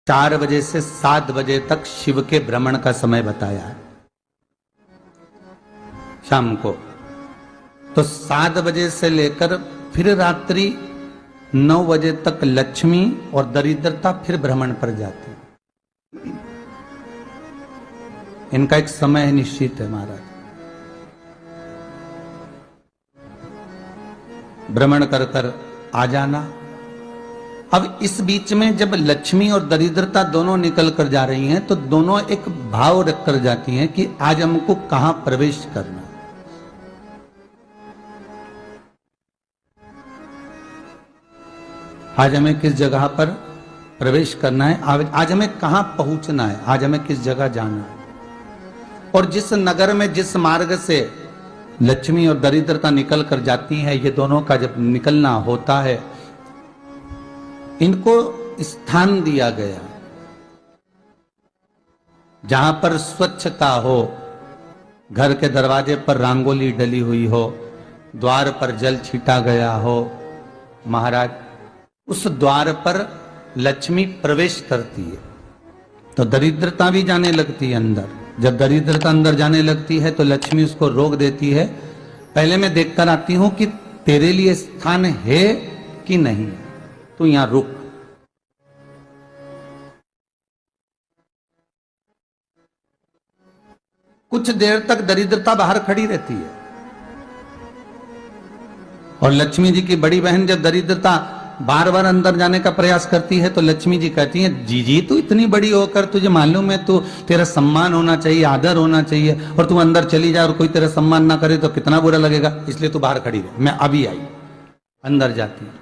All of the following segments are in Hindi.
4 बजे से 7 बजे तक शिव के भ्रमण का समय बताया है शाम को। तो 7 बजे से लेकर फिर रात्रि 9 बजे तक लक्ष्मी और दरिद्रता फिर भ्रमण पर जाती है। इनका एक समय निश्चित है महाराज। भ्रमण कर कर आ जाना। अब इस बीच में जब लक्ष्मी और दरिद्रता दोनों निकल कर जा रही हैं तो दोनों एक भाव रख कर जाती हैं कि आज हमको कहां प्रवेश करना। आज हमें किस जगह पर प्रवेश करना है, आज हमें कहां पहुंचना है, आज हमें किस जगह जाना है। और जिस नगर में जिस मार्ग से लक्ष्मी और दरिद्रता निकल कर जाती है, ये दोनों का जब निकलना होता है, इनको स्थान दिया गया जहां पर स्वच्छता हो, घर के दरवाजे पर रंगोली डली हुई हो, द्वार पर जल छीटा गया हो। महाराज उस द्वार पर लक्ष्मी प्रवेश करती है तो दरिद्रता भी जाने लगती है अंदर। जब दरिद्रता अंदर जाने लगती है तो लक्ष्मी उसको रोक देती है। पहले मैं देखकर आती हूं कि तेरे लिए स्थान है कि नहीं, तू यहां रुक। कुछ देर तक दरिद्रता बाहर खड़ी रहती है और लक्ष्मी जी की बड़ी बहन जब दरिद्रता बार बार अंदर जाने का प्रयास करती है तो लक्ष्मी जी कहती हैं, जी तू इतनी बड़ी होकर तुझे मालूम है तू तेरा सम्मान होना चाहिए, आदर होना चाहिए, और तू अंदर चली जाए और कोई तेरा सम्मान ना करे तो कितना बुरा लगेगा, इसलिए तू बाहर खड़ी रहे। मैं अभी आई। अंदर जाती है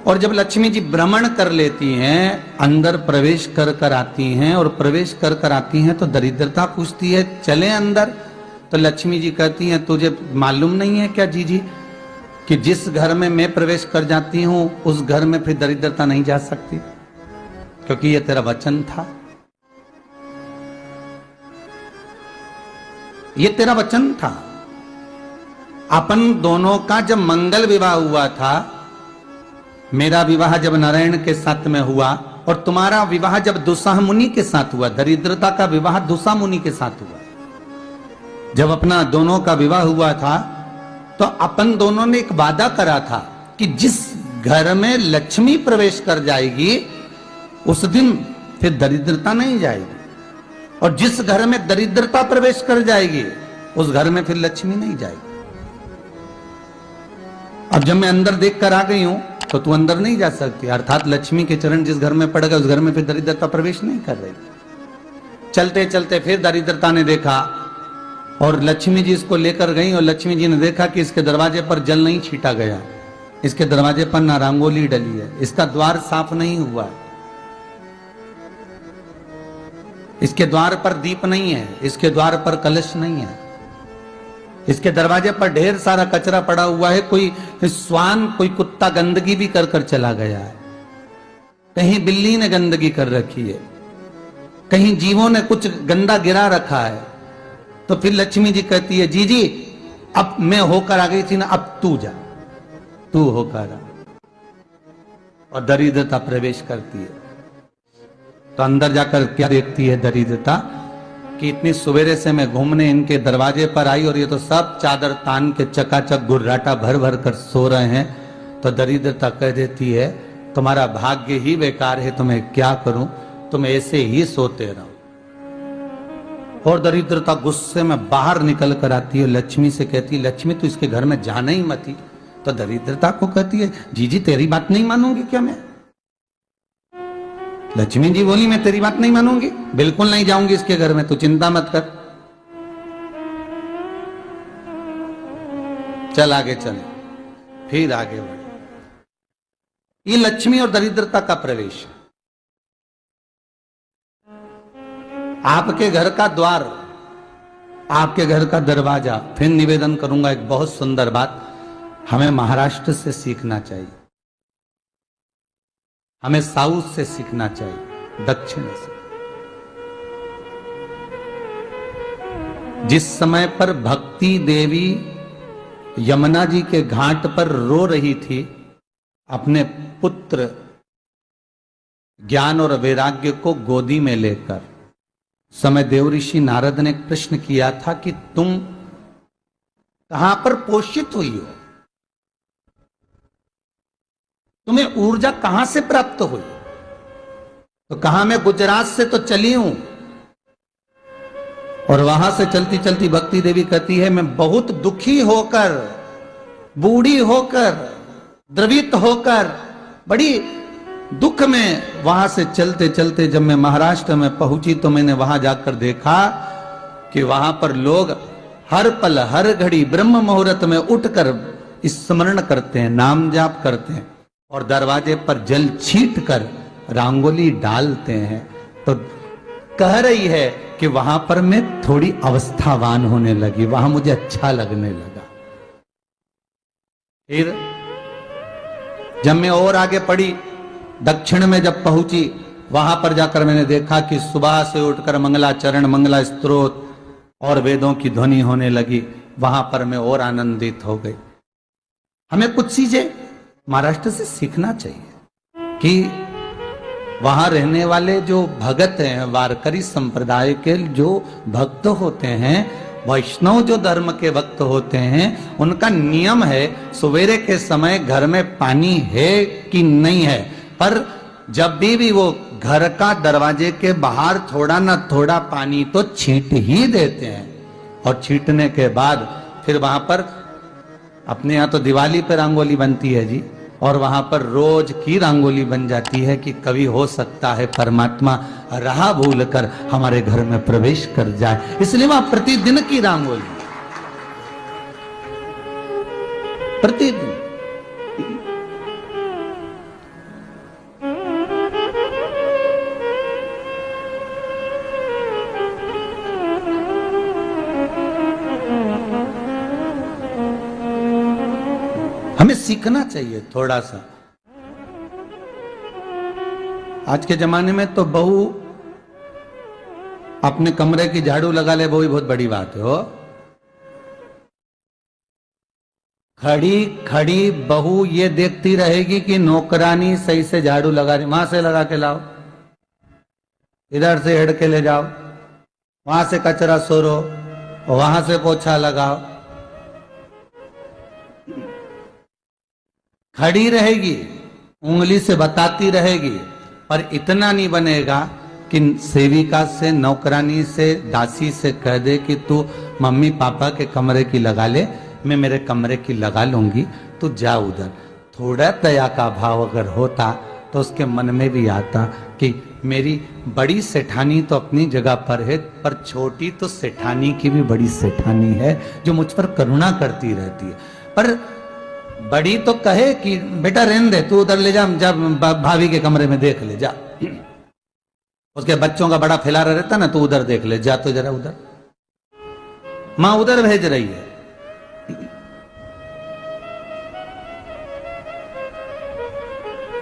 और जब लक्ष्मी जी भ्रमण कर लेती हैं, अंदर प्रवेश कर कर आती हैं और प्रवेश कर कर आती हैं तो दरिद्रता पूछती है चले अंदर। तो लक्ष्मी जी कहती हैं, तुझे मालूम नहीं है क्या जी कि जिस घर में मैं प्रवेश कर जाती हूं उस घर में फिर दरिद्रता नहीं जा सकती, क्योंकि यह तेरा वचन था, यह तेरा वचन था। अपन दोनों का जब मंगल विवाह हुआ था, मेरा विवाह जब नारायण के साथ में हुआ और तुम्हारा विवाह जब दुस्साह मुनि के साथ हुआ, दरिद्रता का विवाह दुस्साह मुनि के साथ हुआ। जब अपना दोनों का विवाह हुआ था तो अपन दोनों ने एक वादा करा था कि जिस घर में लक्ष्मी प्रवेश कर जाएगी उस दिन फिर दरिद्रता नहीं जाएगी, और जिस घर में दरिद्रता प्रवेश कर जाएगी उस घर में फिर लक्ष्मी नहीं जाएगी। अब जब मैं अंदर देख कर आ गई हूं तो तू अंदर नहीं जा सकती, अर्थात लक्ष्मी के चरण जिस घर में पड़ गए उस घर में फिर दरिद्रता प्रवेश नहीं कर रही। चलते चलते फिर दरिद्रता ने देखा और लक्ष्मी जी इसको लेकर गई और लक्ष्मी जी ने देखा कि इसके दरवाजे पर जल नहीं छीटा गया, इसके दरवाजे पर ना रंगोली डली है, इसका द्वार साफ नहीं हुआ, इसके द्वार पर दीप नहीं है, इसके द्वार पर कलश नहीं है, इसके दरवाजे पर ढेर सारा कचरा पड़ा हुआ है, कोई स्वान कोई कुत्ता गंदगी भी कर कर चला गया है, कहीं बिल्ली ने गंदगी कर रखी है, कहीं जीवों ने कुछ गंदा गिरा रखा है। तो फिर लक्ष्मी जी कहती है, जी अब मैं होकर आ गई थी ना, अब तू जा, तू होकर आ। और दरिद्रता प्रवेश करती है तो अंदर जाकर क्या देखती है दरिद्रता कि इतनी सवेरे से मैं घूमने इनके दरवाजे पर आई और ये तो सब चादर तान के चकाचक गुर्राटा भर भर कर सो रहे हैं। तो दरिद्रता कह देती है, तुम्हारा भाग्य ही बेकार है, तुम्हें क्या करूं, तुम ऐसे ही सोते रहो। और दरिद्रता गुस्से में बाहर निकल कर आती है, लक्ष्मी से कहती है, लक्ष्मी तू इसके घर में जाना ही मत ही। तो दरिद्रता को कहती है, जी तेरी बात नहीं मानूंगी क्या मैं? लक्ष्मी जी बोली, मैं तेरी बात नहीं मानूंगी, बिल्कुल नहीं जाऊंगी इसके घर में, तू चिंता मत कर, चल आगे चले। फिर आगे बढ़े। ये लक्ष्मी और दरिद्रता का प्रवेश। आपके घर का द्वार, आपके घर का दरवाजा। फिर निवेदन करूंगा एक बहुत सुंदर बात, हमें महाराष्ट्र से सीखना चाहिए, हमें साउथ से सीखना चाहिए, दक्षिण से। जिस समय पर भक्ति देवी यमुना जी के घाट पर रो रही थी अपने पुत्र ज्ञान और वैराग्य को गोदी में लेकर समय देवऋषि नारद ने प्रश्न किया था कि तुम कहां पर पोषित हुई हो, तुम्हें ऊर्जा कहां से प्राप्त हुई? तो कहा मैं गुजरात से तो चली हूं। और वहां से चलती चलती भक्ति देवी कहती है मैं बहुत दुखी होकर, बूढ़ी होकर, द्रवित होकर, बड़ी दुख में वहां से चलते चलते जब मैं महाराष्ट्र में पहुंची तो मैंने वहां जाकर देखा कि वहां पर लोग हर पल हर घड़ी ब्रह्म मुहूर्त में उठकर स्मरण करते हैं, नाम जाप करते हैं और दरवाजे पर जल छीट कर रंगोली डालते हैं। तो कह रही है कि वहां पर मैं थोड़ी अवस्थावान होने लगी, वहां मुझे अच्छा लगने लगा। फिर जब मैं और आगे पढ़ी, दक्षिण में जब पहुंची, वहां पर जाकर मैंने देखा कि सुबह से उठकर मंगलाचरण, मंगला स्तोत्र और वेदों की ध्वनि होने लगी। वहां पर मैं और आनंदित हो गई। हमें कुछ चीजें महाराष्ट्र से सीखना चाहिए कि वहां रहने वाले जो भगत हैं, वारकरी संप्रदाय के जो भक्त होते हैं, वैष्णव जो धर्म के भक्त होते हैं, उनका नियम है सवेरे के समय घर में पानी है कि नहीं है, पर जब भी वो घर का दरवाजे के बाहर थोड़ा ना थोड़ा पानी तो छींट ही देते हैं। और छींटने के बाद फिर वहां पर अपने यहाँ तो दिवाली पर रंगोली बनती है जी, और वहां पर रोज की रंगोली बन जाती है कि कभी हो सकता है परमात्मा राह भूल कर हमारे घर में प्रवेश कर जाए, इसलिए वहां प्रतिदिन की रंगोली, प्रतिदिन। हमें सीखना चाहिए थोड़ा सा। आज के जमाने में तो बहू अपने कमरे की झाड़ू लगा ले, वो ही बहुत बड़ी बात है। हो खड़ी खड़ी बहू ये देखती रहेगी कि नौकरानी सही से झाड़ू लगा रही, वहां से लगा के लाओ, इधर से हेड के ले जाओ, वहां से कचरा सोरो, वहां से पोछा लगाओ। खड़ी रहेगी, उंगली से बताती रहेगी, पर इतना नहीं बनेगा कि सेविका से, नौकरानी से, दासी से कह दे कि तू मम्मी पापा के कमरे की लगा ले, मैं मेरे कमरे की लगा लूंगी, तू जा उधर। थोड़ा दया का भाव अगर होता तो उसके मन में भी आता कि मेरी बड़ी सेठानी तो अपनी जगह पर है, पर छोटी तो सेठानी की भी बड़ी सेठानी है जो मुझ पर करुणा करती रहती है। पर बड़ी तो कहे कि बेटा रहने दे, तू उधर ले जा, जब भाभी के कमरे में देख ले जा, उसके बच्चों का बड़ा फैलारा रहता ना, तू उधर देख ले जा, तो जरा उधर, मां उधर भेज रही है।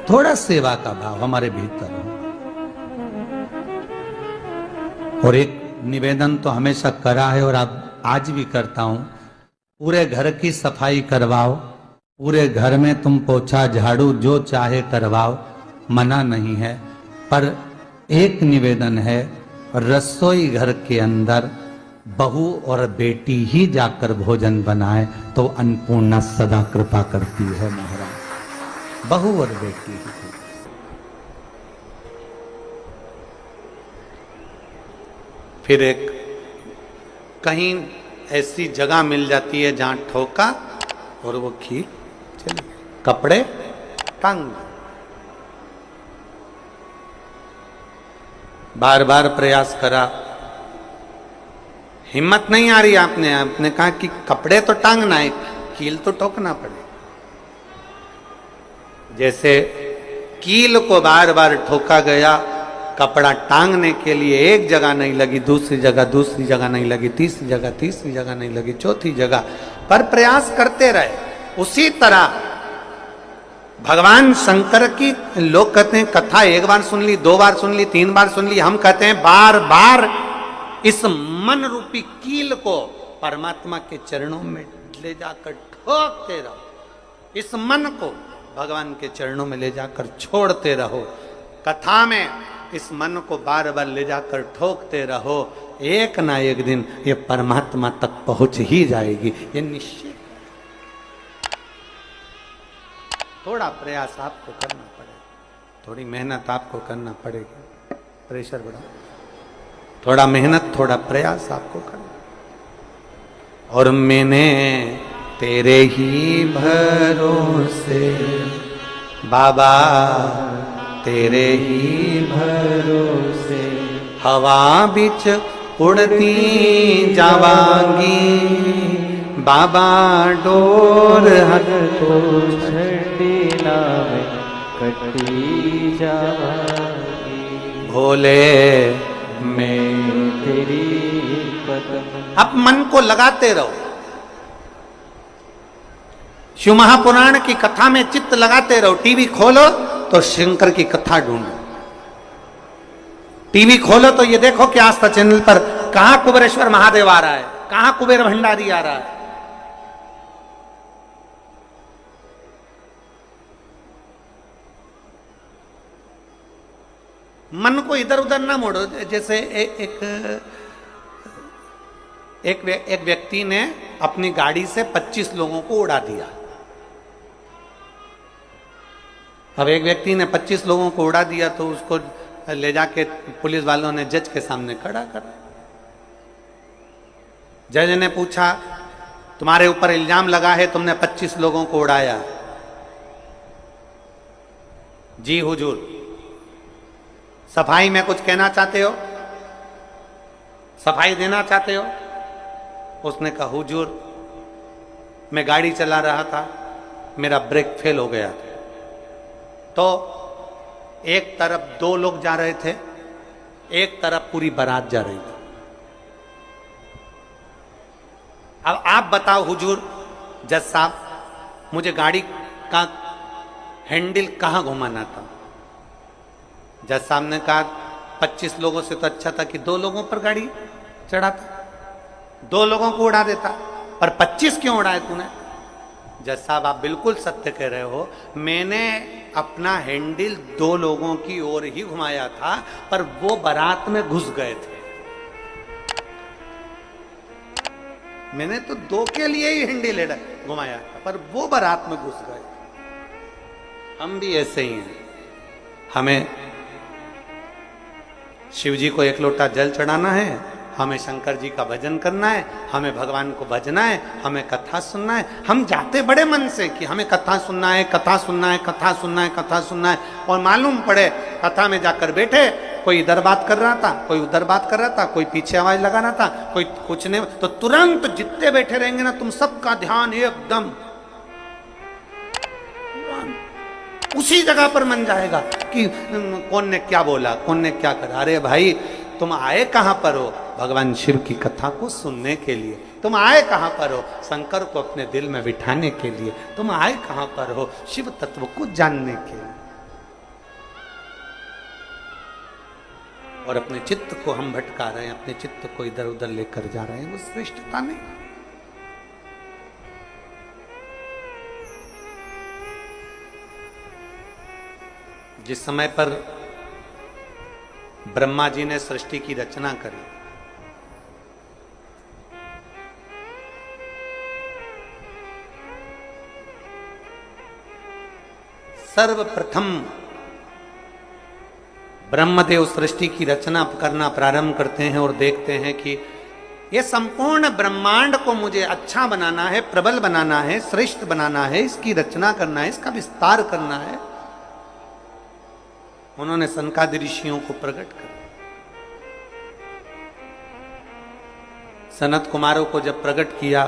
थोड़ा सेवा का भाव हमारे भीतर हो। और एक निवेदन तो हमेशा करा है और अब आज भी करता हूं, पूरे घर की सफाई करवाओ, पूरे घर में तुम पोछा झाड़ू जो चाहे करवाओ, मना नहीं है। पर एक निवेदन है, रसोई घर के अंदर बहू और बेटी ही जाकर भोजन बनाए तो अन्नपूर्णा सदा कृपा करती है महाराज, बहू और बेटी ही। फिर एक कहीं ऐसी जगह मिल जाती है जहां ठोका और वो खींच चलिए, कपड़े टांग, बार बार प्रयास करा, हिम्मत नहीं आ रही। आपने कहा कि कपड़े तो टांगना है, कील तो ठोकना पड़े। जैसे कील को बार बार ठोका गया, कपड़ा टांगने के लिए एक जगह नहीं लगी, दूसरी जगह नहीं लगी, तीसरी जगह नहीं लगी, चौथी जगह पर प्रयास करते रहे। उसी तरह भगवान शंकर की, लोग कहते हैं कथा एक बार सुन ली, 2 बार सुन ली, 3 बार सुन ली, हम कहते हैं बार बार इस मन रूपी कील को परमात्मा के चरणों में ले जाकर ठोकते रहो, इस मन को भगवान के चरणों में ले जाकर छोड़ते रहो, कथा में इस मन को बार बार ले जाकर ठोकते रहो, एक ना एक दिन ये परमात्मा तक पहुंच ही जाएगी, ये निश्चित। थोड़ा प्रयास आपको करना पड़ेगा, थोड़ी मेहनत आपको करना पड़ेगी। प्रेशर बढ़ाओ, थोड़ा मेहनत थोड़ा प्रयास आपको करना। और मैंने तेरे ही भरोसे बाबा, तेरे ही भरोसे हवा बिच उड़ती जावांगी बाबा, डोर हर को छड़ी नावे कटी जावांगी भोले मैं तेरी कदम। अब मन को लगाते रहो, शिव महापुराण की कथा में चित्त लगाते रहो। टीवी खोलो तो शंकर की कथा ढूंढो, टीवी खोलो तो ये देखो कि आस्था चैनल पर कहां कुबेरेश्वर महादेव आ रहा है, कहां कुबेर भंडारी आ रहा है। मन को इधर उधर ना मोड़ो। जैसे एक व्यक्ति ने अपनी गाड़ी से 25 लोगों को उड़ा दिया। अब एक व्यक्ति ने 25 लोगों को उड़ा दिया तो उसको ले जाके पुलिस वालों ने जज के सामने खड़ा करा। जज ने पूछा, तुम्हारे ऊपर इल्जाम लगा है तुमने 25 लोगों को उड़ाया। जी हुजूर, सफाई में कुछ कहना चाहते हो, सफाई देना चाहते हो? उसने कहा, हुजूर मैं गाड़ी चला रहा था, मेरा ब्रेक फेल हो गया था, तो एक तरफ 2 लोग जा रहे थे, एक तरफ पूरी बारात जा रही थी। अब आप बताओ हुजूर, जज साहब, मुझे गाड़ी का हैंडल कहां घुमाना था? जज साहब ने कहा, 25 लोगों से तो अच्छा था कि 2 लोगों पर गाड़ी चढ़ाता, 2 लोगों को उड़ा देता, पर 25 क्यों उड़ाए तूने? जज साहब, आप बिल्कुल सत्य कह रहे हो, मैंने अपना हैंडल 2 लोगों की ओर ही घुमाया था, पर वो बारात में घुस गए थे। मैंने तो 2 के लिए ही हैंडल घुमाया था, पर वो बारात में घुस गए। हम भी ऐसे ही हैं। हमें शिव जी को 1 लोटा जल चढ़ाना है, हमें शंकर जी का भजन करना है, हमें भगवान को भजना है, हमें कथा सुनना है। हम जाते बड़े मन से कि हमें कथा सुनना है, कथा सुनना है, कथा सुनना है, कथा सुनना है, और मालूम पड़े कथा में जाकर बैठे, कोई इधर बात कर रहा था, कोई उधर बात कर रहा था, कोई पीछे आवाज लगा रहा था, कोई कुछ नहीं, तो तुरंत जितने बैठे रहेंगे ना, तुम सबका ध्यान एकदम उसी जगह पर मन जाएगा कि कौन ने क्या बोला, कौन ने क्या करा। अरे भाई, तुम आए कहां पर हो? भगवान शिव की कथा को सुनने के लिए। तुम आए कहां पर हो? शंकर को अपने दिल में बिठाने के लिए। तुम आए कहां पर हो? शिव तत्व को जानने के लिए। और अपने चित्त को हम भटका रहे हैं, अपने चित्त को इधर उधर लेकर जा रहे हैं, वो श्रेष्ठता नहीं। जिस समय पर ब्रह्मा जी ने सृष्टि की रचना करी, सर्वप्रथम ब्रह्मदेव सृष्टि की रचना करना प्रारंभ करते हैं और देखते हैं कि यह संपूर्ण ब्रह्मांड को मुझे अच्छा बनाना है, प्रबल बनाना है, श्रेष्ठ बनाना है, इसकी रचना करना है, इसका विस्तार करना है। उन्होंने सनकादि ऋषियों को प्रकट कर, सनत कुमारों को जब प्रकट किया,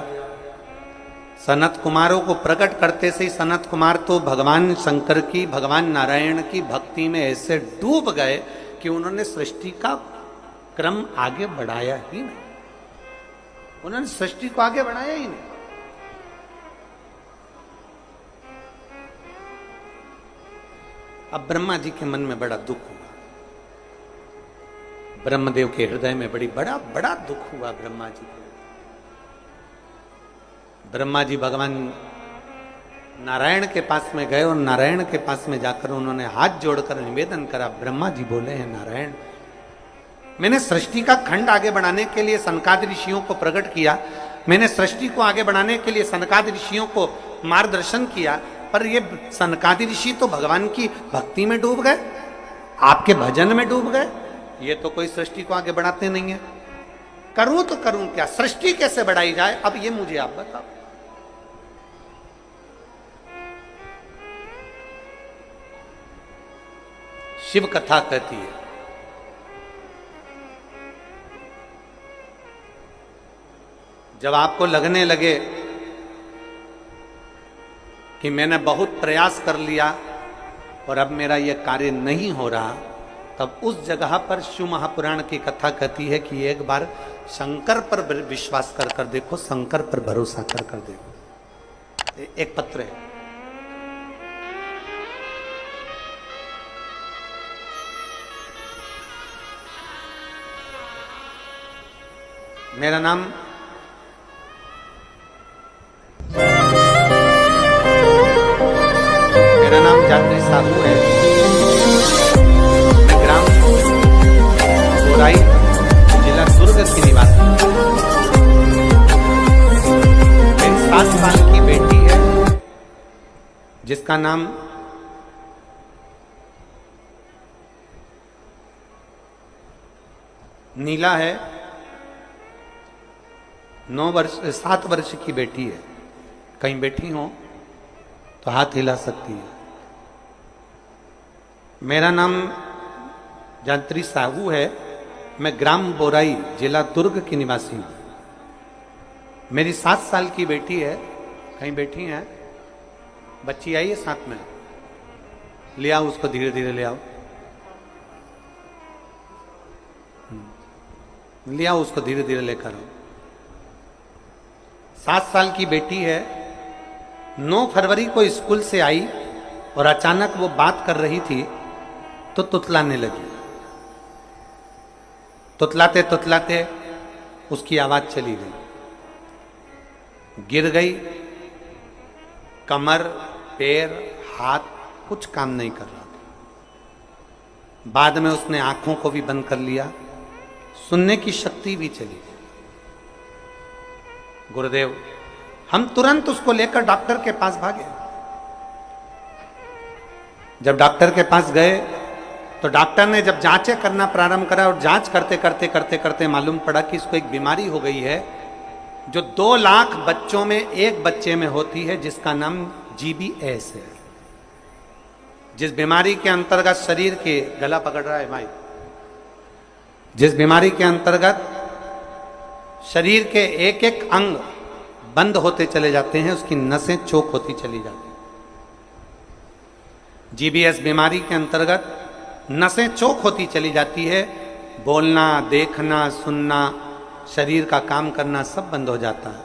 सनत कुमारों को प्रकट करते से ही सनत कुमार तो भगवान शंकर की, भगवान नारायण की भक्ति में ऐसे डूब गए कि उन्होंने सृष्टि का क्रम आगे बढ़ाया ही नहीं। उन्होंने सृष्टि को आगे बढ़ाया ही नहीं। अब ब्रह्मा जी के मन में बड़ा दुख हुआ, ब्रह्मदेव के हृदय में बड़ा दुख हुआ ब्रह्मा जी को। ब्रह्मा जी भगवान नारायण के पास में गए और नारायण के पास में जाकर उन्होंने हाथ जोड़कर निवेदन करा। ब्रह्मा जी बोले हैं, नारायण, मैंने सृष्टि का खंड आगे बढ़ाने के लिए सनकादि ऋषियों को प्रकट किया, मैंने सृष्टि को आगे बढ़ाने के लिए सनकादि ऋषियों को मार्गदर्शन किया, पर ये सनकादि ऋषि तो भगवान की भक्ति में डूब गए, आपके भजन में डूब गए, ये तो कोई सृष्टि को आगे बढ़ाते नहीं है। करूं तो करूं क्या, सृष्टि कैसे बढ़ाई जाए, अब ये मुझे आप बताओ। शिव कथा कहती है, जब आपको लगने लगे कि मैंने बहुत प्रयास कर लिया और अब मेरा यह कार्य नहीं हो रहा, तब उस जगह पर शिव महापुराण की कथा कहती है कि एक बार शंकर पर विश्वास कर देखो, शंकर पर भरोसा कर देखो। एक पत्र है, मेरा नाम जात्री साहू है, मैं ग्राम बोराई जिला दुर्ग की निवासी। मेरी 7 साल की बेटी है जिसका नाम नीला है। 7 वर्ष की बेटी है। कहीं बैठी हो तो हाथ हिला सकती है। मेरा नाम जात्री साहू है, मैं ग्राम बोराई जिला दुर्ग की निवासी हूं। मेरी 7 साल की बेटी है, कहीं बैठी है, बच्ची आई है साथ में, ले आओ उसको, धीरे धीरे ले आओ, ले आओ उसको, धीरे धीरे लेकर आओ। 7 साल की बेटी है, 9 फरवरी को स्कूल से आई और अचानक वो बात कर रही थी तो तुतलाने लगी। तुतलाते तुतलाते उसकी आवाज चली गई, गिर गई, कमर, पैर, हाथ कुछ काम नहीं कर रहा था। बाद में उसने आंखों को भी बंद कर लिया, सुनने की शक्ति भी चली गई। गुरुदेव, हम तुरंत उसको लेकर डॉक्टर के पास भागे। जब डॉक्टर के पास गए तो डॉक्टर ने जब जांचें करना प्रारंभ करा और जांच करते करते करते करते मालूम पड़ा कि इसको एक बीमारी हो गई है जो 2 लाख बच्चों में एक बच्चे में होती है, जिसका नाम GBS है। जिस बीमारी के अंतर्गत शरीर के, गला पकड़ रहा है भाई, जिस बीमारी के अंतर्गत शरीर के एक एक अंग बंद होते चले जाते हैं, उसकी नसें चोक होती चली जाती हैं। GBS बीमारी के अंतर्गत नसें चोक होती चली जाती है, बोलना, देखना, सुनना, शरीर का काम करना सब बंद हो जाता है।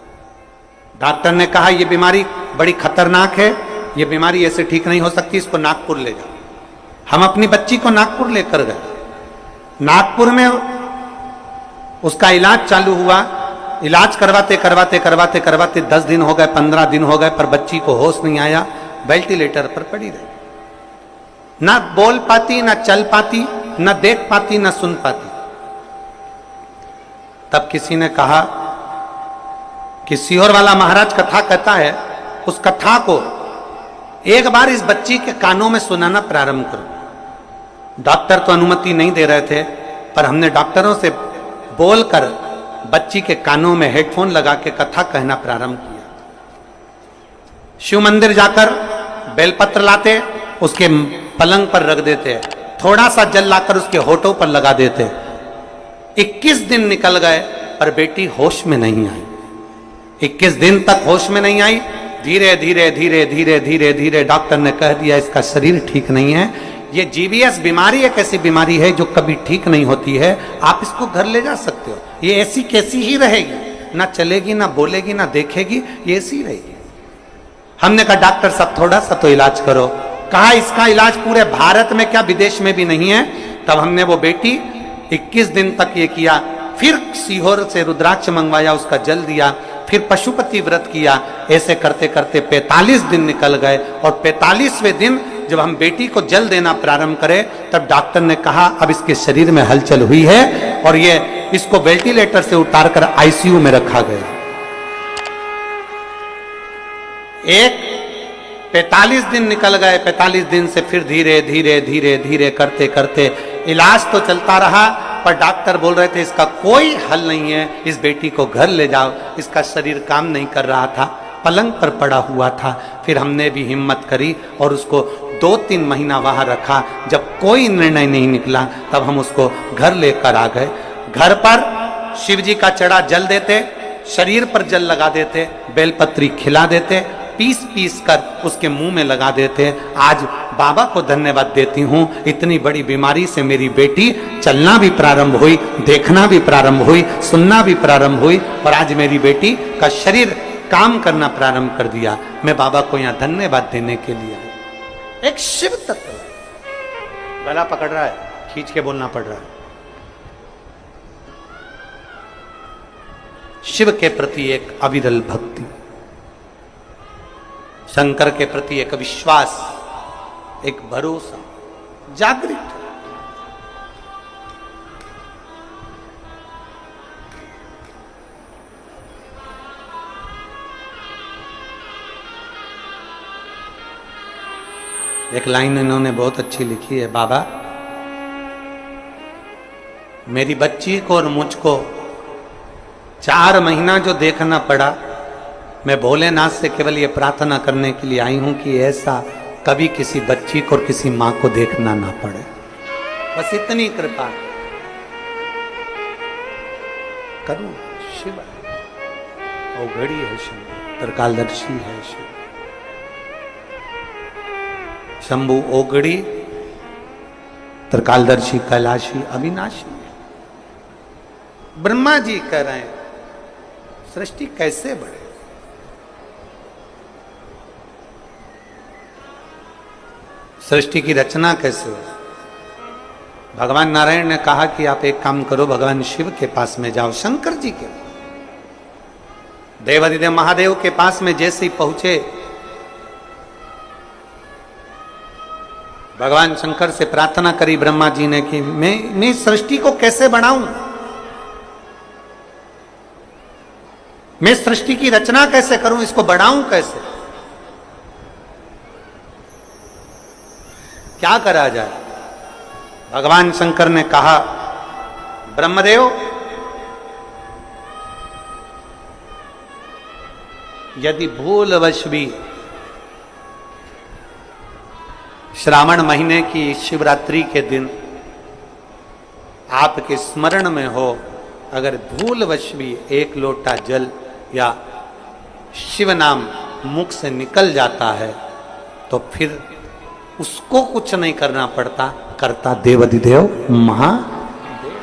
डॉक्टर ने कहा यह बीमारी बड़ी खतरनाक है, यह बीमारी ऐसे ठीक नहीं हो सकती, इसको नागपुर ले जाओ। हम अपनी बच्ची को नागपुर लेकर गए। नागपुर में उसका इलाज चालू हुआ। इलाज करवाते करवाते करवाते करवाते 10 दिन हो गए, 15 दिन हो गए, पर बच्ची को होश नहीं आया, वेंटिलेटर पर पड़ी रही। ना बोल पाती, ना चल पाती, ना देख पाती, ना सुन पाती। तब किसी ने कहा कि सीहोर वाला महाराज कथा कहता है, उस कथा को एक बार इस बच्ची के कानों में सुनाना प्रारंभ करो। डॉक्टर तो अनुमति नहीं दे रहे थे, पर हमने डॉक्टरों से बोलकर बच्ची के कानों में हेडफोन लगा के कथा कहना प्रारंभ किया। शिव मंदिर जाकर बेलपत्र लाते, उसके पलंग पर रख देते, थोड़ा सा जल लाकर उसके होठों पर लगा देते। 21 दिन निकल गए पर बेटी होश में नहीं आई। 21 दिन तक होश में नहीं आई। धीरे धीरे धीरे धीरे धीरे धीरे डॉक्टर ने कह दिया इसका शरीर ठीक नहीं है, ये GBS बीमारी एक ऐसी बीमारी है जो कभी ठीक नहीं होती है, आप इसको घर ले जा सकते हो, ये ऐसी कैसी ही रहेगी, ना चलेगी, ना बोलेगी, ना देखेगी, ये ऐसी रहेगी। हमने कहा डॉक्टर साहब थोड़ा सा तो इलाज करो। कहा इसका इलाज पूरे भारत में क्या विदेश में भी नहीं है। तब हमने वो बेटी 21 दिन तक ये किया, फिर सीहोर से रुद्राक्ष मंगवाया, उसका जल दिया, फिर पशुपति व्रत किया। ऐसे करते करते 45 दिन निकल गए और 45वें दिन जब हम बेटी को जल देना प्रारंभ करें तब डॉक्टर ने कहा अब इसके शरीर में हलचल हुई है और ये इसको वेंटिलेटर से उतारकर आईसीयू में रखा गया। एक 45 दिन निकल गए। 45 दिन से फिर धीरे धीरे धीरे धीरे करते करते इलाज तो चलता रहा, पर डॉक्टर बोल रहे थे इसका कोई हल नहीं है, इस बेटी को घर ले जाओ। इसका शरीर काम नहीं कर रहा था, पलंग पर पड़ा हुआ था। फिर हमने भी हिम्मत करी और उसको 2-3 महीना वहां रखा। जब कोई निर्णय नहीं निकला तब हम उसको घर लेकर आ गए। घर पर शिव जी का चढ़ा जल देते, शरीर पर जल लगा देते, बेलपत्री खिला देते, पीस पीस कर उसके मुंह में लगा देते। आज बाबा को धन्यवाद देती हूँ, इतनी बड़ी बीमारी से मेरी बेटी चलना भी प्रारंभ हुई, देखना भी प्रारंभ हुई, सुनना भी प्रारंभ हुई और आज मेरी बेटी का शरीर काम करना प्रारंभ कर दिया। मैं बाबा को यहाँ धन्यवाद देने के लिए आया। एक शिव तत्व गला पकड़ रहा है, खींच के बोलना पड़ रहा है। शिव के प्रति एक अविरल भक्ति, शंकर के प्रति एक विश्वास, एक भरोसा जागृत। एक लाइन इन्होंने बहुत अच्छी लिखी है, बाबा मेरी बच्ची को और मुझको 4 महीना जो देखना पड़ा, मैं भोलेनाथ से केवल ये प्रार्थना करने के लिए आई हूं कि ऐसा कभी किसी बच्ची को और किसी मां को देखना ना पड़े। बस इतनी कृपा करूं। शिव औघड़ी है, शिव त्रिकालदर्शी है, शिव शंभु औघड़ी, त्रिकालदर्शी कैलाशी अविनाशी। ब्रह्मा जी कह रहे हैं सृष्टि कैसे बढ़े, सृष्टि की रचना कैसे हो। भगवान नारायण ने कहा कि आप एक काम करो, भगवान शिव के पास में जाओ, शंकर जी के देवादिदेव महादेव के पास में जैसे ही पहुंचे, भगवान शंकर से प्रार्थना करी ब्रह्मा जी ने कि मैं सृष्टि को कैसे बनाऊं, मैं सृष्टि की रचना कैसे करूं, इसको बढ़ाऊं कैसे, क्या करा जाए। भगवान शंकर ने कहा ब्रह्मदेव यदि भूलवश भी श्रावण महीने की शिवरात्रि के दिन आपके स्मरण में हो, अगर भूलवश भी एक लोटा जल या शिव नाम मुख से निकल जाता है तो फिर उसको कुछ नहीं करना पड़ता, करता देवाधिदेव महादेव।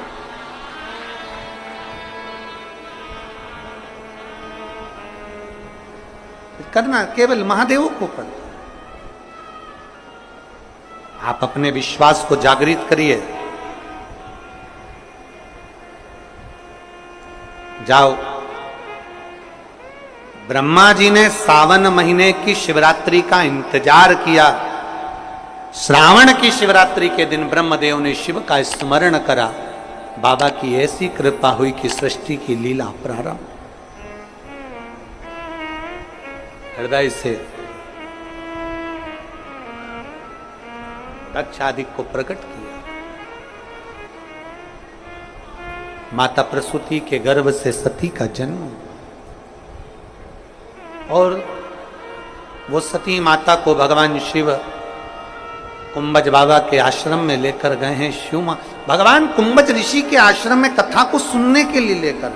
करना केवल महादेव को पड़ता। आप अपने विश्वास को जागृत करिए, जाओ। ब्रह्मा जी ने सावन महीने की शिवरात्रि का इंतजार किया। श्रावण की शिवरात्रि के दिन ब्रह्मदेव ने शिव का स्मरण करा। बाबा की ऐसी कृपा हुई कि सृष्टि की लीला प्रारंभ। हृदय से दक्षादिक को प्रकट किया। माता प्रसूति के गर्भ से सती का जन्म, और वो सती माता को भगवान शिव कुंभज बाबा के आश्रम में लेकर गए हैं। शिव मां भगवान कुंभज ऋषि के आश्रम में कथा को सुनने के लिए लेकर,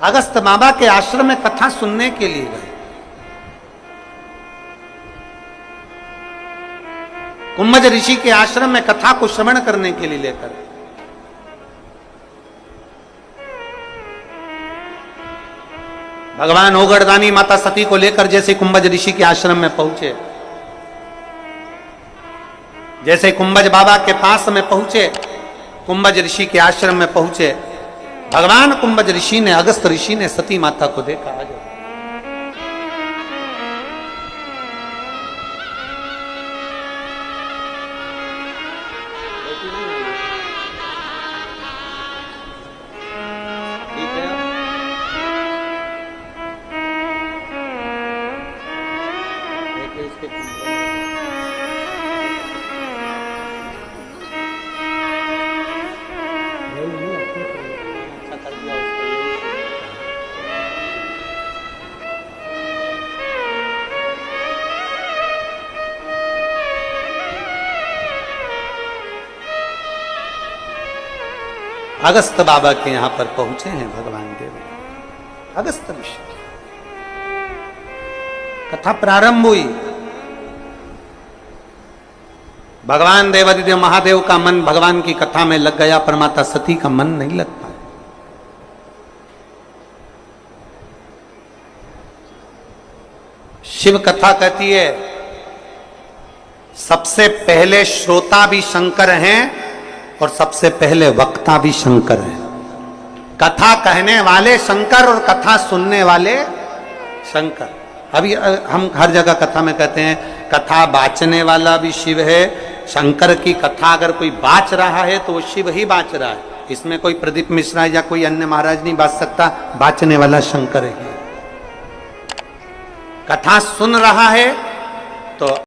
अगस्त बाबा के आश्रम में कथा सुनने के लिए गए। कुंभज ऋषि के आश्रम में कथा को श्रवण करने के लिए लेकर, भगवान ओगड़दानी माता सती को लेकर जैसे कुंभज ऋषि के आश्रम में पहुंचे, जैसे कुंभज बाबा के पास में पहुंचे, कुंभज ऋषि के आश्रम में पहुंचे, भगवान कुंभज ऋषि ने, अगस्त ऋषि ने सती माता को देखा। आज अगस्त बाबा के यहां पर पहुंचे हैं भगवान देव। अगस्त ऋषि कथा प्रारंभ हुई। भगवान देवादिदेव महादेव का मन भगवान की कथा में लग गया, पर माता सती का मन नहीं लग पाया। शिव कथा कहती है सबसे पहले श्रोता भी शंकर हैं और सबसे पहले वक्ता भी शंकर है। कथा कहने वाले शंकर और कथा सुनने वाले शंकर। अभी हम हर जगह कथा में कहते हैं कथा बाचने वाला भी शिव है। शंकर की कथा अगर कोई बाच रहा है तो वो शिव ही बाच रहा है। इसमें कोई प्रदीप मिश्रा या कोई अन्य महाराज नहीं बाच सकता, बाचने वाला शंकर है। कथा सुन रहा है तो